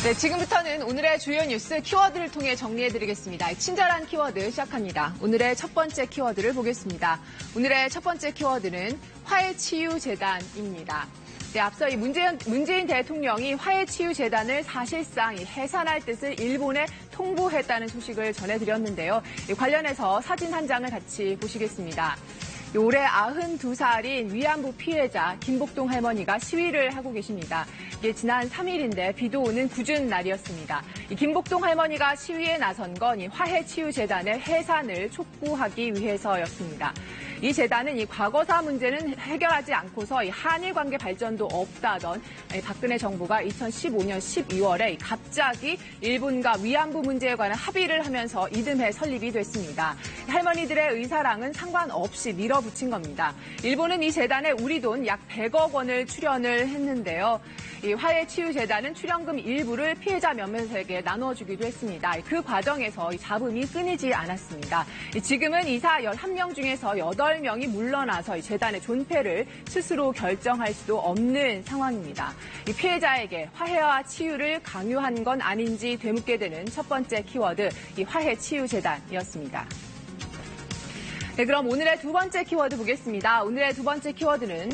네, 지금부터는 오늘의 주요 뉴스 키워드를 통해 정리해드리겠습니다. 친절한 키워드 시작합니다. 오늘의 첫 번째 키워드를 보겠습니다. 오늘의 첫 번째 키워드는 화해치유재단입니다. 네, 앞서 문재인 대통령이 화해치유재단을 사실상 해산할 뜻을 일본에 통보했다는 소식을 전해드렸는데요. 관련해서 사진 한 장을 같이 보시겠습니다. 올해 92살인 위안부 피해자 김복동 할머니가 시위를 하고 계십니다. 이게 지난 3일인데 비도 오는 궂은 날이었습니다. 이 김복동 할머니가 시위에 나선 건 이 화해치유재단의 해산을 촉구하기 위해서였습니다. 이 재단은 이 과거사 문제는 해결하지 않고서 이 한일 관계 발전도 없다던 박근혜 정부가 2015년 12월에 갑자기 일본과 위안부 문제에 관한 합의를 하면서 이듬해 설립이 됐습니다. 할머니들의 의사랑은 상관없이 밀어붙인 겁니다. 일본은 이 재단에 우리 돈 약 100억 원을 출연을 했는데요. 이 화해치유재단은 출연금 일부를 피해자 몇몇에게 나눠주기도 했습니다. 그 과정에서 이 잡음이 끊이지 않았습니다. 지금은 이사 11명 중에서 8명이 물러나서 이 재단의 존폐를 스스로 결정할 수도 없는 상황입니다. 이 피해자에게 화해와 치유를 강요한 건 아닌지 되묻게 되는 첫 번째 키워드, 이 화해치유재단이었습니다. 네, 그럼 오늘의 두 번째 키워드 보겠습니다. 오늘의 두 번째 키워드는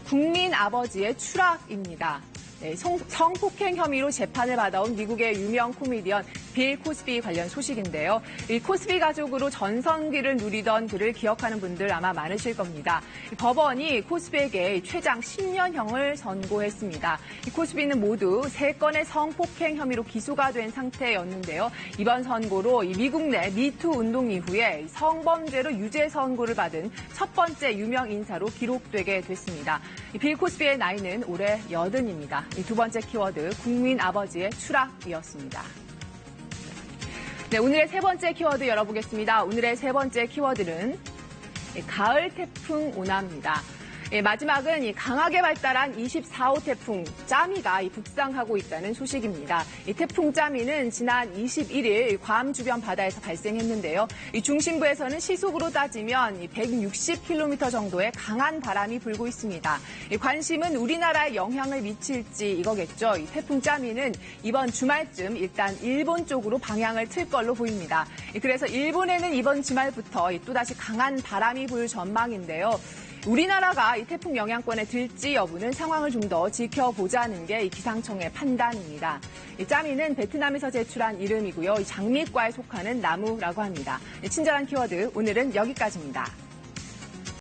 국민 아버지의 추락입니다. 네, 성폭행 혐의로 재판을 받아온 미국의 유명 코미디언 빌 코스비 관련 소식인데요. 이 코스비 가족으로 전성기를 누리던 그를 기억하는 분들 아마 많으실 겁니다. 법원이 코스비에게 최장 10년형을 선고했습니다. 이 코스비는 모두 3건의 성폭행 혐의로 기소가 된 상태였는데요. 이번 선고로 이 미국 내 미투 운동 이후에 성범죄로 유죄 선고를 받은 첫 번째 유명 인사로 기록되게 됐습니다. 빌 코스비의 나이는 올해 80입니다. 이 두 번째 키워드, 국민 아버지의 추락이었습니다. 네, 오늘의 세 번째 키워드 열어보겠습니다. 오늘의 세 번째 키워드는 가을 태풍 오나입니다. 마지막은 강하게 발달한 24호 태풍 짜미가 북상하고 있다는 소식입니다. 이 태풍 짜미는 지난 21일 괌 주변 바다에서 발생했는데요. 이 중심부에서는 시속으로 따지면 160km 정도의 강한 바람이 불고 있습니다. 관심은 우리나라에 영향을 미칠지 이거겠죠. 이 태풍 짜미는 이번 주말쯤 일단 일본 쪽으로 방향을 틀 걸로 보입니다. 그래서 일본에는 이번 주말부터 또다시 강한 바람이 불 전망인데요. 우리나라가 이 태풍 영향권에 들지 여부는 상황을 좀 더 지켜보자는 게 이 기상청의 판단입니다. 이 짜미는 베트남에서 제출한 이름이고요. 이 장미과에 속하는 나무라고 합니다. 친절한 키워드 오늘은 여기까지입니다.